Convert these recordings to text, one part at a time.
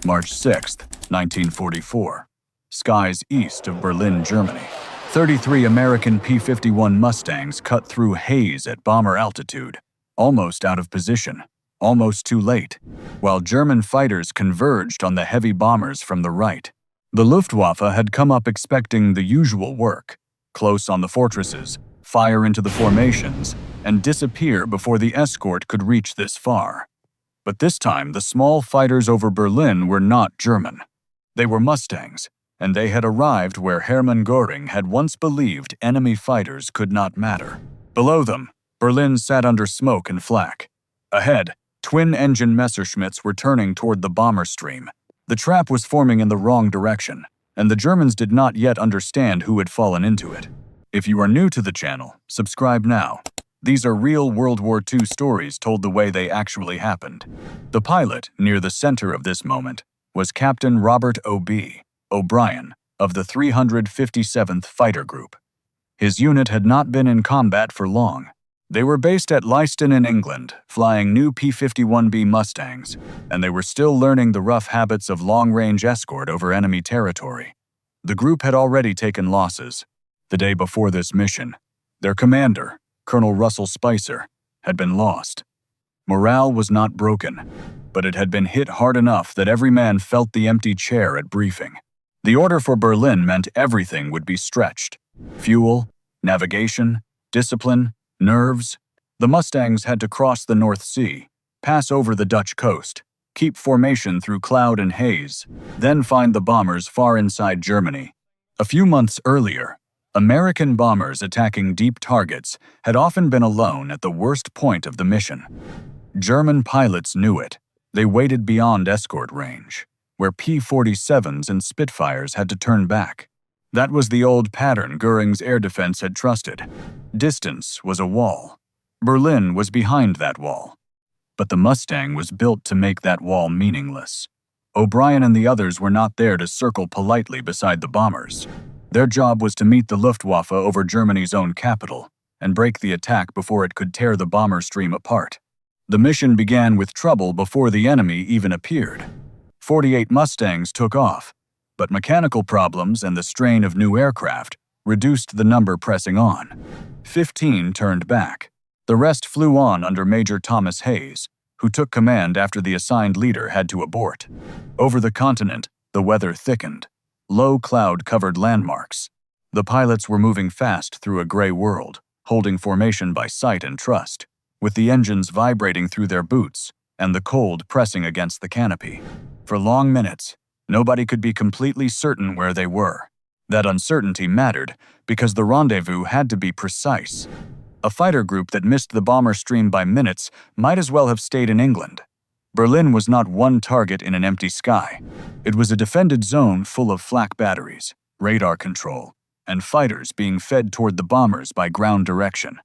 March 6, 1944. Skies east of Berlin, Germany. 33 American P-51 Mustangs cut through haze at bomber altitude, almost out of position, almost too late, while German fighters converged on the heavy bombers from the right. The Luftwaffe had come up expecting the usual work: close on the fortresses, fire into the formations, and disappear before the escort could reach this far. But this time, the small fighters over Berlin were not German. They were Mustangs, and they had arrived where Hermann Göring had once believed enemy fighters could not matter. Below them, Berlin sat under smoke and flak. Ahead, twin-engine Messerschmitts were turning toward the bomber stream. The trap was forming in the wrong direction, and the Germans did not yet understand who had fallen into it. If you are new to the channel, subscribe now. These are real World War II stories told the way they actually happened. The pilot, near the center of this moment, was Captain Robert O.B. O'Brien of the 357th Fighter Group. His unit had not been in combat for long. They were based at Leiston in England, flying new P-51B Mustangs, and they were still learning the rough habits of long-range escort over enemy territory. The group had already taken losses. The day before this mission, their commander, Colonel Russell Spicer, had been lost. Morale was not broken, but it had been hit hard enough that every man felt the empty chair at briefing. The order for Berlin meant everything would be stretched: fuel, navigation, discipline, nerves. The Mustangs had to cross the North Sea, pass over the Dutch coast, keep formation through cloud and haze, then find the bombers far inside Germany. A few months earlier, American bombers attacking deep targets had often been alone at the worst point of the mission. German pilots knew it. They waited beyond escort range, where P-47s and Spitfires had to turn back. That was the old pattern Göring's air defense had trusted. Distance was a wall. Berlin was behind that wall. But the Mustang was built to make that wall meaningless. O'Brien and the others were not there to circle politely beside the bombers. Their job was to meet the Luftwaffe over Germany's own capital and break the attack before it could tear the bomber stream apart. The mission began with trouble before the enemy even appeared. 48 Mustangs took off, but mechanical problems and the strain of new aircraft reduced the number pressing on. 15 turned back. The rest flew on under Major Thomas Hayes, who took command after the assigned leader had to abort. Over the continent, the weather thickened. Low cloud covered landmarks. The pilots were moving fast through a gray world, holding formation by sight and trust, with the engines vibrating through their boots and the cold pressing against the canopy. For long minutes, nobody could be completely certain where they were. That uncertainty mattered because the rendezvous had to be precise. A fighter group that missed the bomber stream by minutes might as well have stayed in England. Berlin was not one target in an empty sky. It was a defended zone full of flak batteries, radar control, and fighters being fed toward the bombers by ground direction.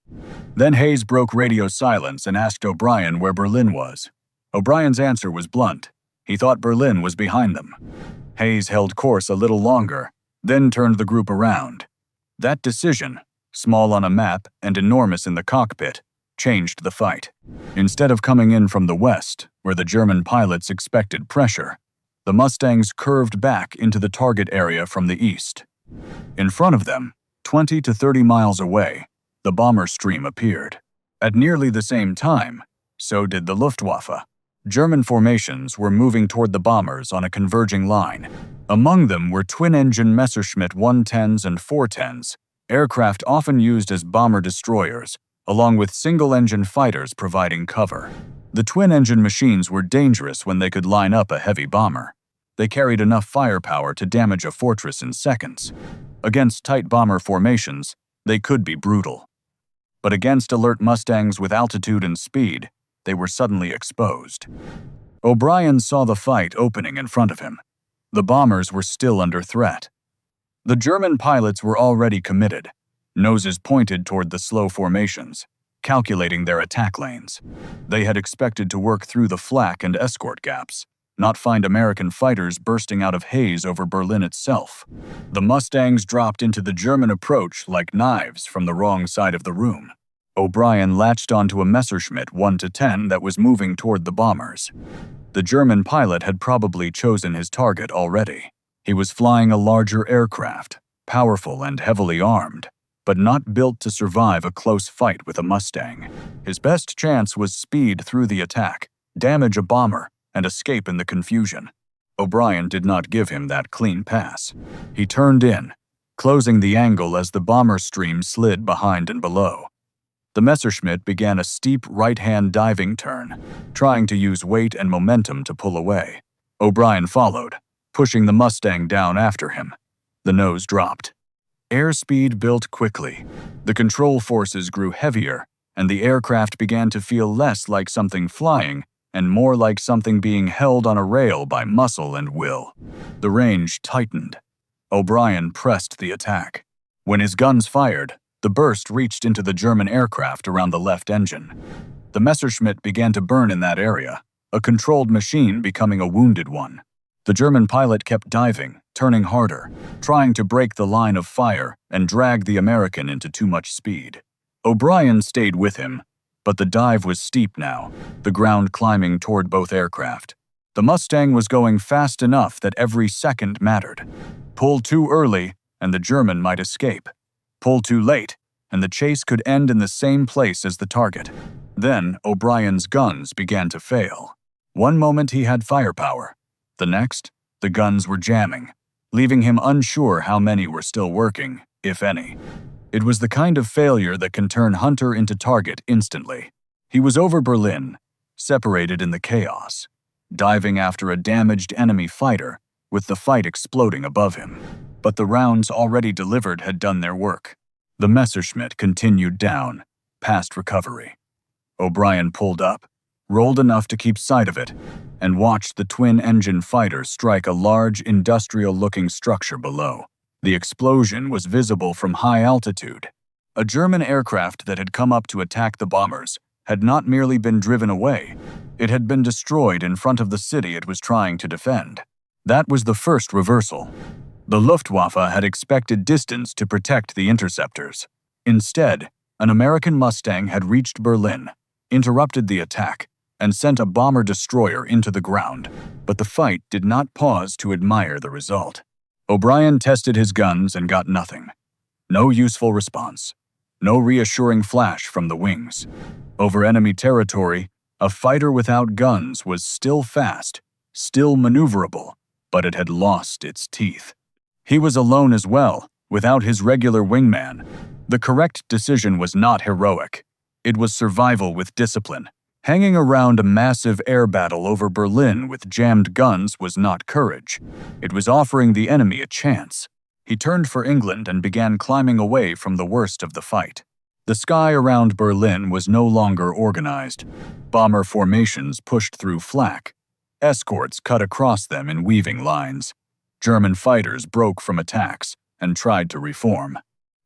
Then Hayes broke radio silence and asked O'Brien where Berlin was. O'Brien's answer was blunt. He thought Berlin was behind them. Hayes held course a little longer, then turned the group around. That decision, small on a map and enormous in the cockpit, changed the fight. Instead of coming in from the west, where the German pilots expected pressure, the Mustangs curved back into the target area from the east. In front of them, 20 to 30 miles away, the bomber stream appeared. At nearly the same time, so did the Luftwaffe. German formations were moving toward the bombers on a converging line. Among them were twin-engine Messerschmitt 110s and 410s, aircraft often used as bomber-destroyers, along with single-engine fighters providing cover. The twin-engine machines were dangerous when they could line up a heavy bomber. They carried enough firepower to damage a fortress in seconds. Against tight bomber formations, they could be brutal. But against alert Mustangs with altitude and speed, they were suddenly exposed. O'Brien saw the fight opening in front of him. The bombers were still under threat. The German pilots were already committed, noses pointed toward the slow formations, calculating their attack lanes. They had expected to work through the flak and escort gaps, not find American fighters bursting out of haze over Berlin itself. The Mustangs dropped into the German approach like knives from the wrong side of the room. O'Brien latched onto a Messerschmitt 1-10 that was moving toward the bombers. The German pilot had probably chosen his target already. He was flying a larger aircraft, powerful and heavily armed, but not built to survive a close fight with a Mustang. His best chance was speed through the attack, damage a bomber, and escape in the confusion. O'Brien did not give him that clean pass. He turned in, closing the angle as the bomber stream slid behind and below. The Messerschmitt began a steep right-hand diving turn, trying to use weight and momentum to pull away. O'Brien followed, pushing the Mustang down after him. The nose dropped. Airspeed built quickly. The control forces grew heavier, and the aircraft began to feel less like something flying and more like something being held on a rail by muscle and will. The range tightened. O'Brien pressed the attack. When his guns fired, the burst reached into the German aircraft around the left engine. The Messerschmitt began to burn in that area, a controlled machine becoming a wounded one. The German pilot kept diving, turning harder, trying to break the line of fire and drag the American into too much speed. O'Brien stayed with him, but the dive was steep now, the ground climbing toward both aircraft. The Mustang was going fast enough that every second mattered. Pull too early, and the German might escape. Pull too late, and the chase could end in the same place as the target. Then O'Brien's guns began to fail. One moment he had firepower. The next, the guns were jamming, leaving him unsure how many were still working, if any. It was the kind of failure that can turn hunter into target instantly. He was over Berlin, separated in the chaos, diving after a damaged enemy fighter, with the fight exploding above him. But the rounds already delivered had done their work. The Messerschmitt continued down, past recovery. O'Brien pulled up, rolled enough to keep sight of it, and watched the twin-engine fighter strike a large industrial-looking structure below. The explosion was visible from high altitude. A German aircraft that had come up to attack the bombers had not merely been driven away, it had been destroyed in front of the city it was trying to defend. That was the first reversal. The Luftwaffe had expected distance to protect the interceptors. Instead, an American Mustang had reached Berlin, interrupted the attack, and sent a bomber-destroyer into the ground. But the fight did not pause to admire the result. O'Brien tested his guns and got nothing. No useful response. No reassuring flash from the wings. Over enemy territory, a fighter without guns was still fast, still maneuverable, but it had lost its teeth. He was alone as well, without his regular wingman. The correct decision was not heroic. It was survival with discipline. Hanging around a massive air battle over Berlin with jammed guns was not courage. It was offering the enemy a chance. He turned for England and began climbing away from the worst of the fight. The sky around Berlin was no longer organized. Bomber formations pushed through flak. Escorts cut across them in weaving lines. German fighters broke from attacks and tried to reform.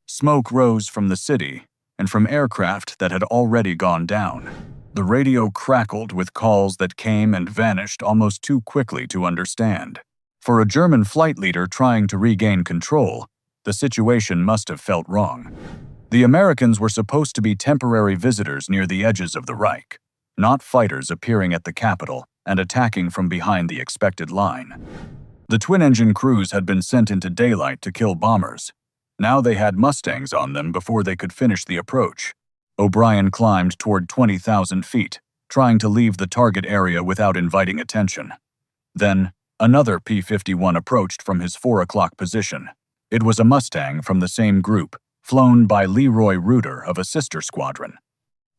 Smoke rose from the city and from aircraft that had already gone down. The radio crackled with calls that came and vanished almost too quickly to understand. For a German flight leader trying to regain control, the situation must have felt wrong. The Americans were supposed to be temporary visitors near the edges of the Reich, not fighters appearing at the capital and attacking from behind the expected line. The twin-engine crews had been sent into daylight to kill bombers. Now they had Mustangs on them before they could finish the approach. O'Brien climbed toward 20,000 feet, trying to leave the target area without inviting attention. Then, another P-51 approached from his 4 o'clock position. It was a Mustang from the same group, flown by Leroy Reuter of a sister squadron.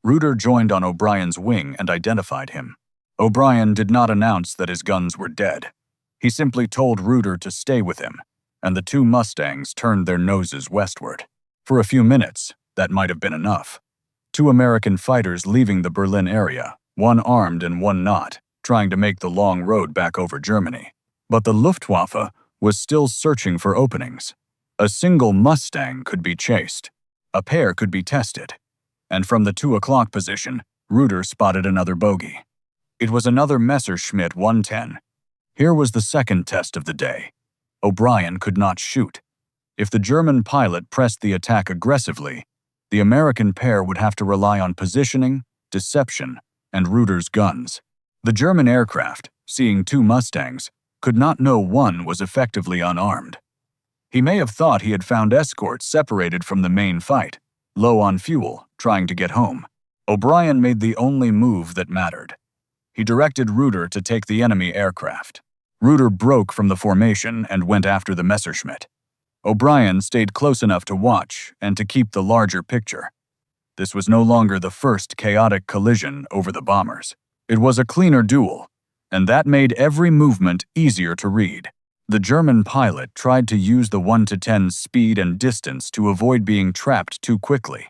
Reuter joined on O'Brien's wing and identified him. O'Brien did not announce that his guns were dead. He simply told Reuter to stay with him, and the 2 Mustangs turned their noses westward. For a few minutes, that might have been enough. 2 American fighters leaving the Berlin area, one armed and one not, trying to make the long road back over Germany. But the Luftwaffe was still searching for openings. A single Mustang could be chased. A pair could be tested. And from the 2 o'clock position, Reuter spotted another bogey. It was another Messerschmitt 110. Here was the second test of the day. O'Brien could not shoot. If the German pilot pressed the attack aggressively, The American pair would have to rely on positioning, deception, and Reuter's guns. The German aircraft, seeing two Mustangs, could not know one was effectively unarmed. He may have thought he had found escorts separated from the main fight, low on fuel, trying to get home. O'Brien made the only move that mattered. He directed Reuter to take the enemy aircraft. Reuter broke from the formation and went after the Messerschmitt. O'Brien stayed close enough to watch and to keep the larger picture. This was no longer the first chaotic collision over the bombers. It was a cleaner duel, and that made every movement easier to read. The German pilot tried to use the 1 to 10 speed and distance to avoid being trapped too quickly.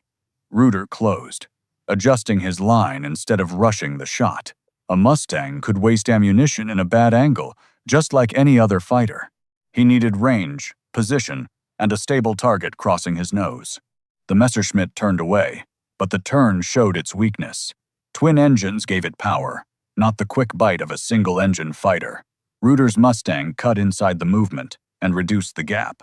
Reuter closed, adjusting his line instead of rushing the shot. A Mustang could waste ammunition in a bad angle, just like any other fighter. He needed range, position, and a stable target crossing his nose. The Messerschmitt turned away, but the turn showed its weakness. Twin engines gave it power, not the quick bite of a single-engine fighter. Reuter's Mustang cut inside the movement and reduced the gap.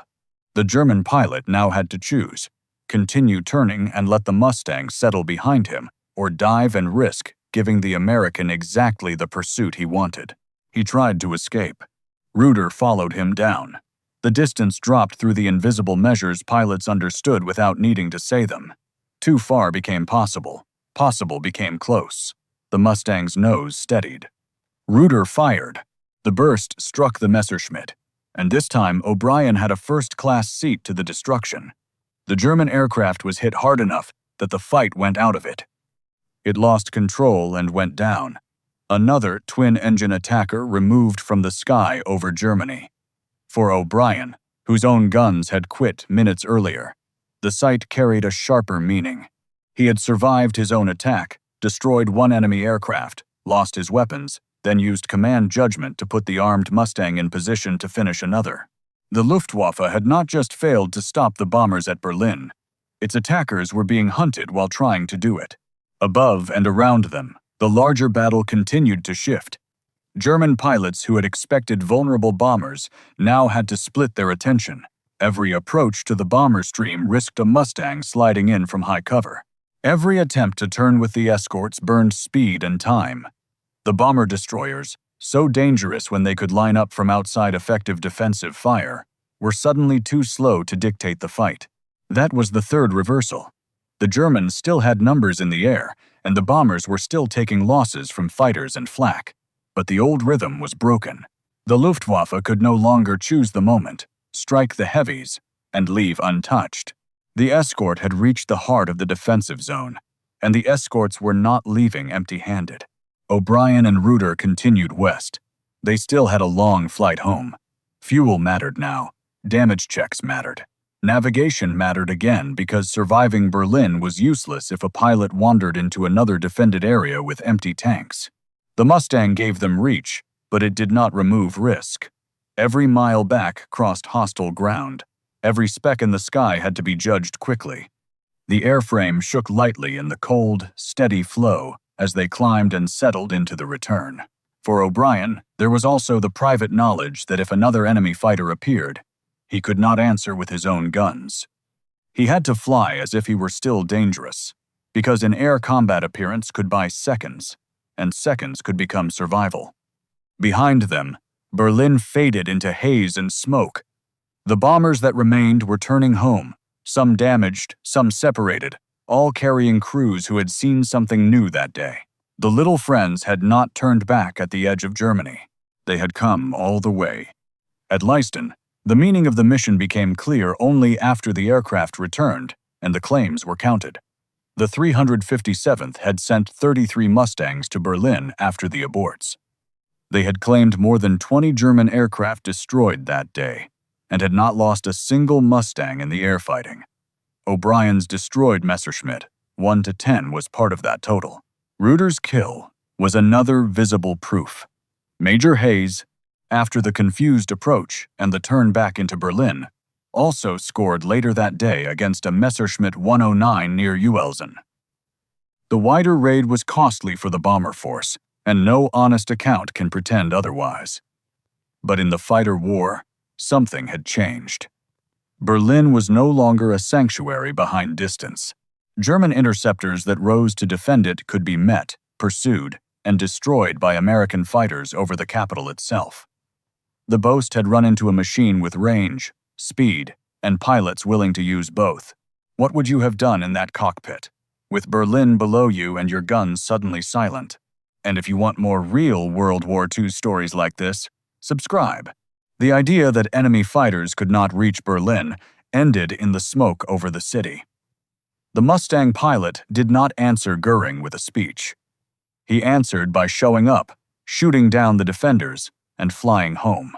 The German pilot now had to choose: continue turning and let the Mustang settle behind him, or dive and risk giving the American exactly the pursuit he wanted. He tried to escape. Reuter followed him down. The distance dropped through the invisible measures pilots understood without needing to say them. Too far became possible. Possible became close. The Mustang's nose steadied. Reuter fired. The burst struck the Messerschmitt, and this time O'Brien had a first-class seat to the destruction. The German aircraft was hit hard enough that the fight went out of it. It lost control and went down. Another twin-engine attacker removed from the sky over Germany. For O'Brien, whose own guns had quit minutes earlier, the sight carried a sharper meaning. He had survived his own attack, destroyed one enemy aircraft, lost his weapons, then used command judgment to put the armed Mustang in position to finish another. The Luftwaffe had not just failed to stop the bombers at Berlin. Its attackers were being hunted while trying to do it. Above and around them, the larger battle continued to shift. German pilots who had expected vulnerable bombers now had to split their attention. Every approach to the bomber stream risked a Mustang sliding in from high cover. Every attempt to turn with the escorts burned speed and time. The bomber destroyers, so dangerous when they could line up from outside effective defensive fire, were suddenly too slow to dictate the fight. That was the third reversal. The Germans still had numbers in the air, and the bombers were still taking losses from fighters and flak. But the old rhythm was broken. The Luftwaffe could no longer choose the moment, strike the heavies, and leave untouched. The escort had reached the heart of the defensive zone, and the escorts were not leaving empty-handed. O'Brien and Reuter continued west. They still had a long flight home. Fuel mattered now. Damage checks mattered. Navigation mattered again because surviving Berlin was useless if a pilot wandered into another defended area with empty tanks. The Mustang gave them reach, but it did not remove risk. Every mile back crossed hostile ground. Every speck in the sky had to be judged quickly. The airframe shook lightly in the cold, steady flow as they climbed and settled into the return. For O'Brien, there was also the private knowledge that if another enemy fighter appeared, he could not answer with his own guns. He had to fly as if he were still dangerous, because an air combat appearance could buy seconds, and seconds could become survival. Behind them, Berlin faded into haze and smoke. The bombers that remained were turning home, some damaged, some separated, all carrying crews who had seen something new that day. The little friends had not turned back at the edge of Germany. They had come all the way. At Leisten, the meaning of the mission became clear only after the aircraft returned and the claims were counted. The 357th had sent 33 Mustangs to Berlin after the aborts. They had claimed more than 20 German aircraft destroyed that day and had not lost a single Mustang in the airfighting. O'Brien's destroyed Messerschmitt, 1 to 10, was part of that total. Reuter's kill was another visible proof. Major Hayes, after the confused approach and the turn back into Berlin, also scored later that day against a Messerschmitt 109 near Uelzen. The wider raid was costly for the bomber force, and no honest account can pretend otherwise. But in the fighter war, something had changed. Berlin was no longer a sanctuary behind distance. German interceptors that rose to defend it could be met, pursued, and destroyed by American fighters over the capital itself. The Boast had run into a machine with range, speed, and pilots willing to use both. What would you have done in that cockpit, with Berlin below you and your guns suddenly silent? And if you want more real World War II stories like this, subscribe. The idea that enemy fighters could not reach Berlin ended in the smoke over the city. The Mustang pilot did not answer Göring with a speech. He answered by showing up, shooting down the defenders, and flying home.